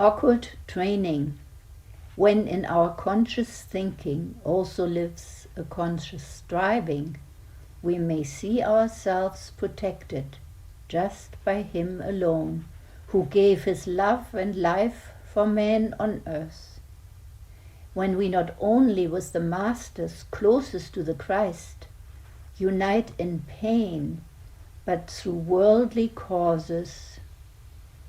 Occult training, when in our conscious thinking also lives a conscious striving, we may see ourselves protected just by Him alone, who gave His love and life for man on earth. When we not only with the masters closest to the Christ unite in pain, but through worldly causes,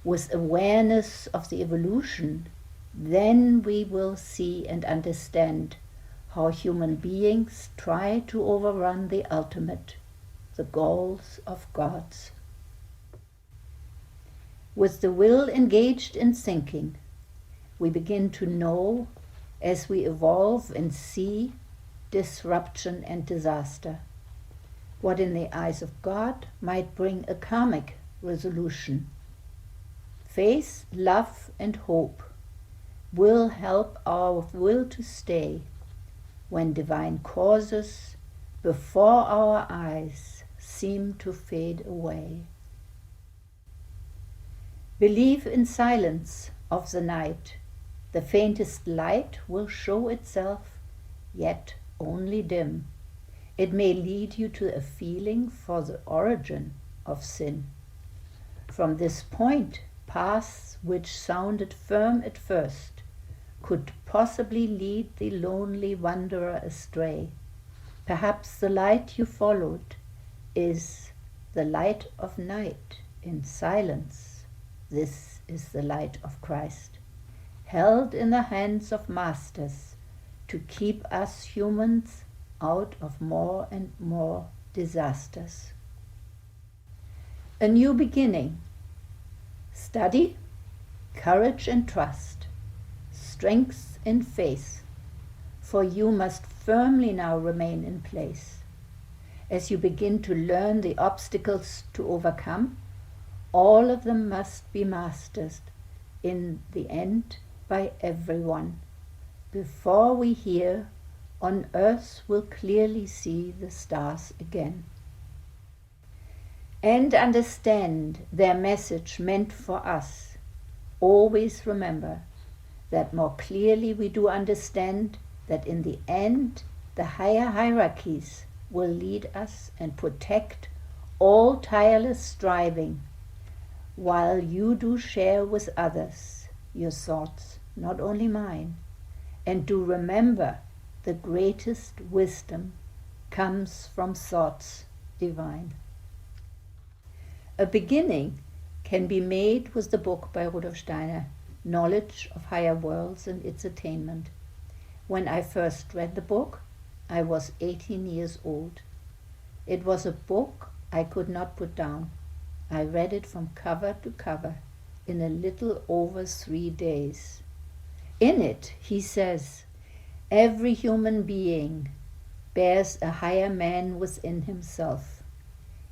with awareness of the evolution, then we will see and understand how human beings try to overrun the ultimate, the goals of gods. With the will engaged in thinking, we begin to know as we evolve and see disruption and disaster, what in the eyes of God might bring a karmic resolution. Faith, love, and hope will help our will to stay when divine causes before our eyes seem to fade away. Believe in silence of the night. The faintest light will show itself, yet only dim. It may lead you to a feeling for the origin of sin. From this point, paths which sounded firm at first could possibly lead the lonely wanderer astray. Perhaps the light you followed is the light of night in silence. This is the light of Christ, held in the hands of masters to keep us humans out of more and more disasters. A new beginning. Study, courage and trust, strength and faith, for you must firmly now remain in place. As you begin to learn the obstacles to overcome, all of them must be mastered in the end by everyone. Before we here on earth will clearly see the stars again. And understand their message meant for us. Always remember that more clearly we do understand that in the end the higher hierarchies will lead us and protect all tireless striving, while you do share with others your thoughts, not only mine, and do remember the greatest wisdom comes from thoughts divine. A beginning can be made with the book by Rudolf Steiner, Knowledge of Higher Worlds and Its Attainment. When I first read the book, I was 18 years old. It was a book I could not put down. I read it from cover to cover in a little over 3 days. In it, he says, every human being bears a higher man within himself.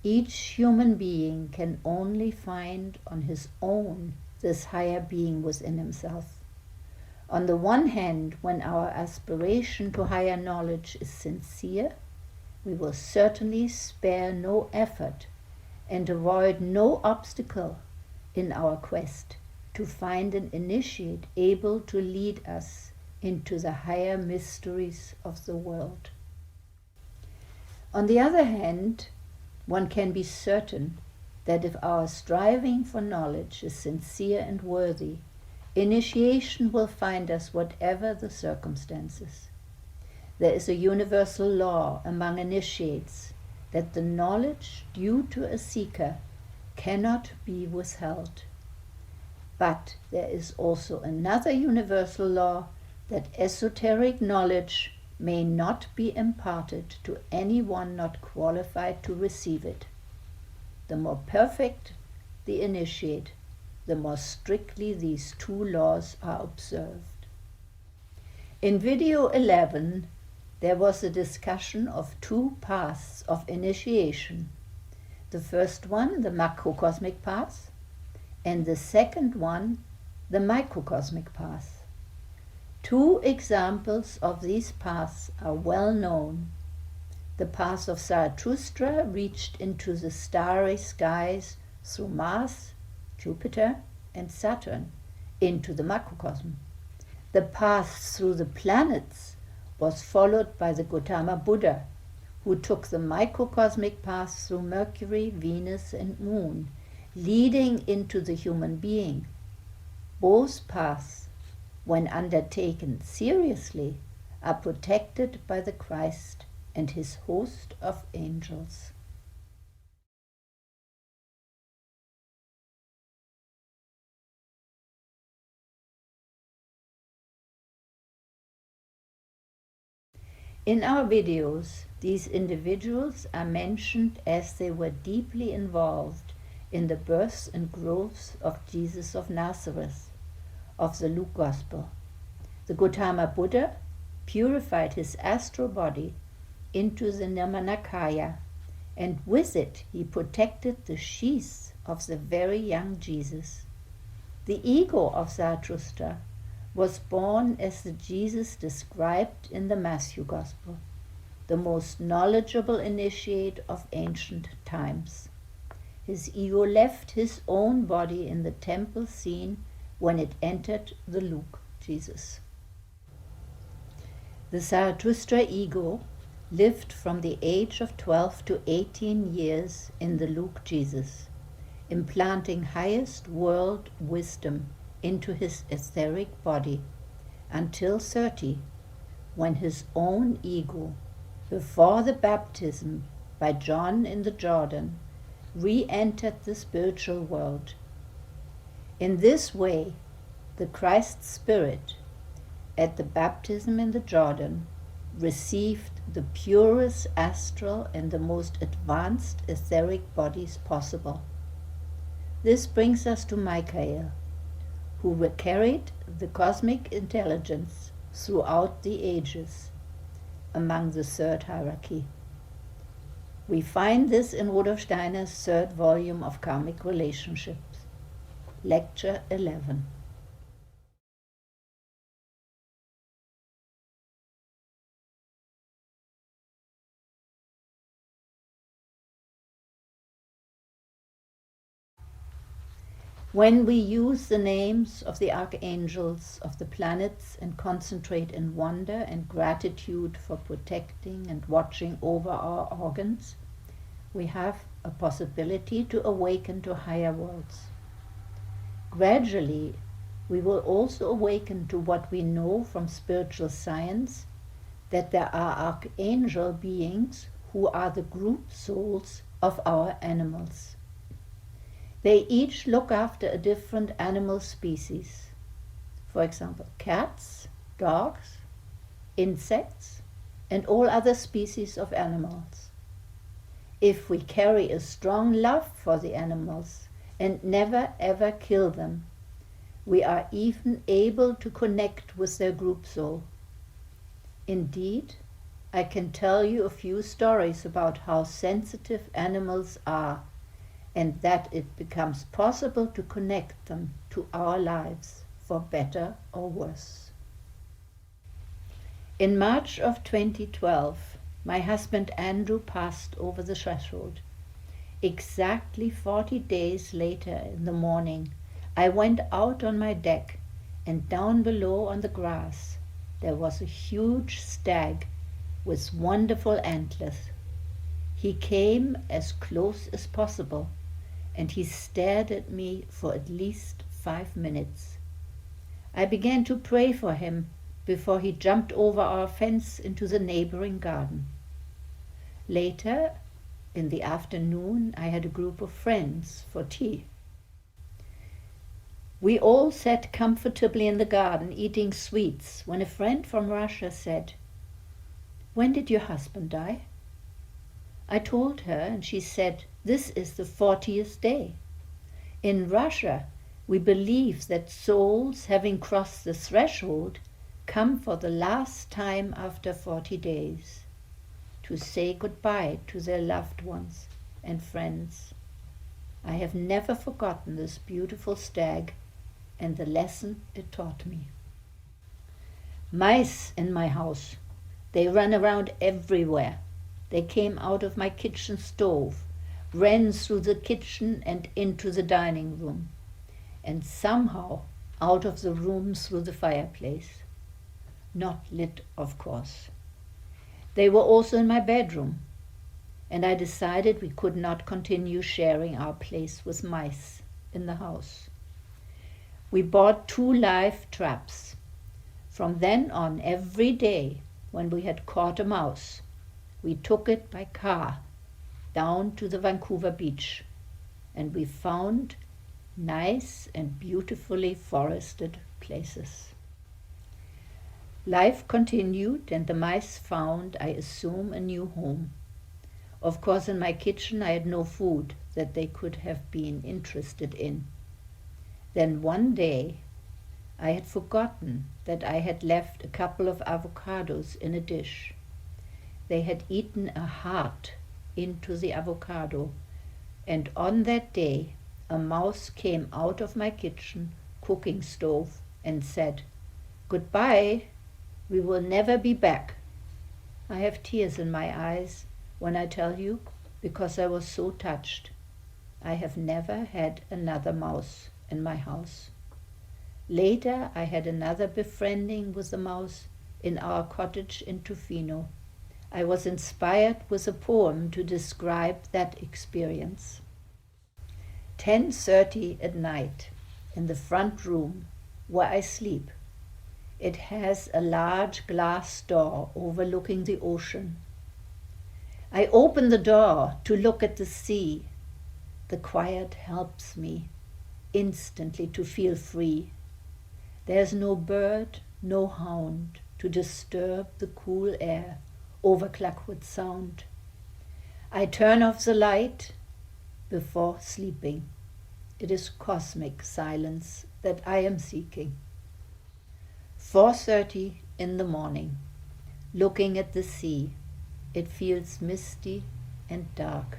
Each human being can only find on his own this higher being within himself. On the one hand, when our aspiration to higher knowledge is sincere, we will certainly spare no effort and avoid no obstacle in our quest to find an initiate able to lead us into the higher mysteries of the world. On the other hand, one can be certain that if our striving for knowledge is sincere and worthy, initiation will find us whatever the circumstances. There is a universal law among initiates that the knowledge due to a seeker cannot be withheld. But there is also another universal law that esoteric knowledge may not be imparted to anyone not qualified to receive it. The more perfect the initiate, the more strictly these two laws are observed. In video 11, there was a discussion of two paths of initiation. The first one, the macrocosmic path, and the second one, the microcosmic path. Two examples of these paths are well known. The path of Zarathustra reached into the starry skies through Mars, Jupiter, and Saturn into the macrocosm. The path through the planets was followed by the Gautama Buddha, who took the microcosmic path through Mercury, Venus, and Moon, leading into the human being. Both paths, when undertaken seriously, are protected by the Christ and his host of angels. In our videos, these individuals are mentioned as they were deeply involved in the birth and growth of Jesus of Nazareth, of the Luke Gospel. The Gautama Buddha purified his astral body into the Nirmanakaya, and with it he protected the sheath of the very young Jesus. The ego of Zarathustra was born as the Jesus described in the Matthew Gospel, the most knowledgeable initiate of ancient times. His ego left his own body in the temple scene when it entered the Luke Jesus. The Zarathustra ego lived from the age of 12 to 18 years in the Luke Jesus, implanting highest world wisdom into his etheric body until 30, when his own ego, before the baptism by John in the Jordan, re-entered the spiritual world. In this way, the Christ Spirit, at the baptism in the Jordan, received the purest astral and the most advanced etheric bodies possible. This brings us to Michael, who carried the cosmic intelligence throughout the ages among the third hierarchy. We find this in Rudolf Steiner's third volume of Karmic Relationships, Lecture 11. When we use the names of the archangels of the planets and concentrate in wonder and gratitude for protecting and watching over our organs, we have a possibility to awaken to higher worlds. Gradually, we will also awaken to what we know from spiritual science, that there are archangel beings who are the group souls of our animals. They each look after a different animal species. For example, cats, dogs, insects, and all other species of animals. If we carry a strong love for the animals and never ever kill them, we are even able to connect with their group soul. Indeed, I can tell you a few stories about how sensitive animals are, and that it becomes possible to connect them to our lives, for better or worse. In March of 2012, my husband Andrew passed over the threshold. Exactly 40 days later in the morning, I went out on my deck, and down below on the grass there was a huge stag with wonderful antlers. He came as close as possible, and he stared at me for at least 5 minutes. I began to pray for him before he jumped over our fence into the neighboring garden. Later, in the afternoon, I had a group of friends for tea. We all sat comfortably in the garden eating sweets when a friend from Russia said, "When did your husband die?" I told her, and she said, "This is the 40th day. In Russia, we believe that souls having crossed the threshold come for the last time after 40 days to say goodbye to their loved ones and friends. I have never forgotten this beautiful stag and the lesson it taught me." Mice in my house. They run around everywhere. They came out of my kitchen stove, ran through the kitchen and into the dining room. And somehow out of the room through the fireplace. Not lit, of course. They were also in my bedroom, and I decided we could not continue sharing our place with mice in the house. We bought 2 live traps. From then on, every day when we had caught a mouse, we took it by car down to the Vancouver beach, and we found nice and beautifully forested places. Life continued, and the mice found, I assume, a new home. Of course, in my kitchen I had no food that they could have been interested in. Then one day I had forgotten that I had left a couple of avocados in a dish. They had eaten a heart into the avocado, and on that day a mouse came out of my kitchen cooking stove and said, "Goodbye, we will never be back." I have tears in my eyes when I tell you, because I was so touched. I have never had another mouse in my house. Later I had another befriending with a mouse in our cottage in Tofino. I was inspired with a poem to describe that experience. 10:30 at night, in the front room where I sleep. It has a large glass door overlooking the ocean. I open the door to look at the sea. The quiet helps me instantly to feel free. There's no bird, no hound to disturb the cool air over Clackwood Sound. I turn off the light before sleeping. It is cosmic silence that I am seeking. 4:30 in the morning, looking at the sea. It feels misty and dark.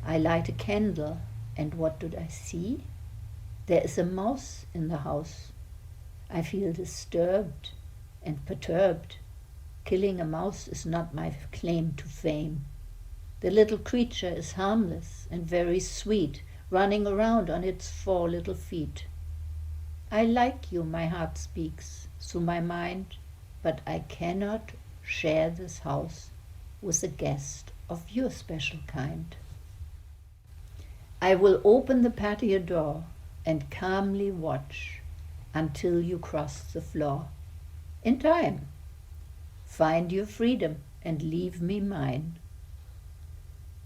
I light a candle, and what do I see? There is a mouse in the house. I feel disturbed and perturbed. Killing a mouse is not my claim to fame. The little creature is harmless and very sweet, running around on its 4 little feet. I like you, my heart speaks through my mind, but I cannot share this house with a guest of your special kind. I will open the patio door and calmly watch until you cross the floor. In time, find your freedom and leave me mine.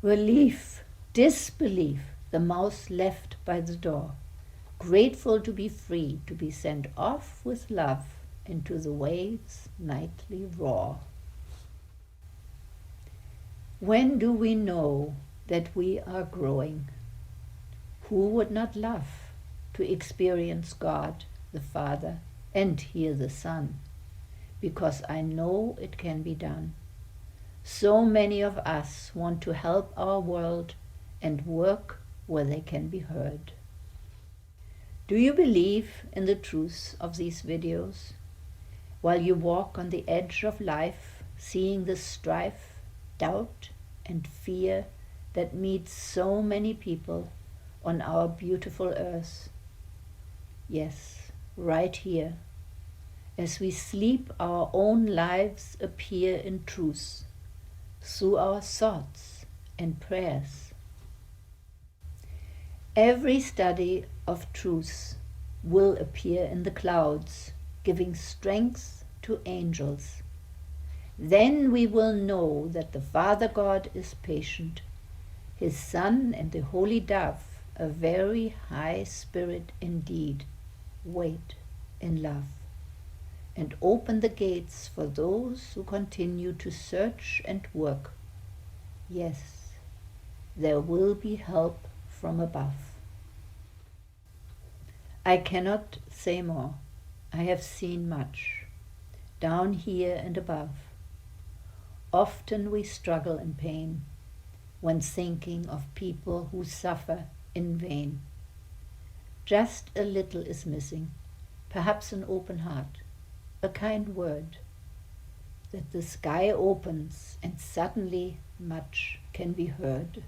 Relief, disbelief, the mouse left by the door, grateful to be free, to be sent off with love into the waves' nightly roar. When do we know that we are growing? Who would not love to experience God the Father and hear the Son? Because I know it can be done. So many of us want to help our world and work where they can be heard. Do you believe in the truth of these videos? While you walk on the edge of life, seeing the strife, doubt, and fear that meets so many people on our beautiful earth. Yes, right here. As we sleep, our own lives appear in truth through our thoughts and prayers. Every study of truth will appear in the clouds, giving strength to angels. Then we will know that the Father God is patient, His Son and the Holy Dove, a very high spirit indeed, wait in love, and open the gates for those who continue to search and work. Yes, there will be help from above. I cannot say more. I have seen much, down here and above. Often we struggle in pain when thinking of people who suffer in vain. Just a little is missing, perhaps an open heart, a kind word, that the sky opens and suddenly much can be heard.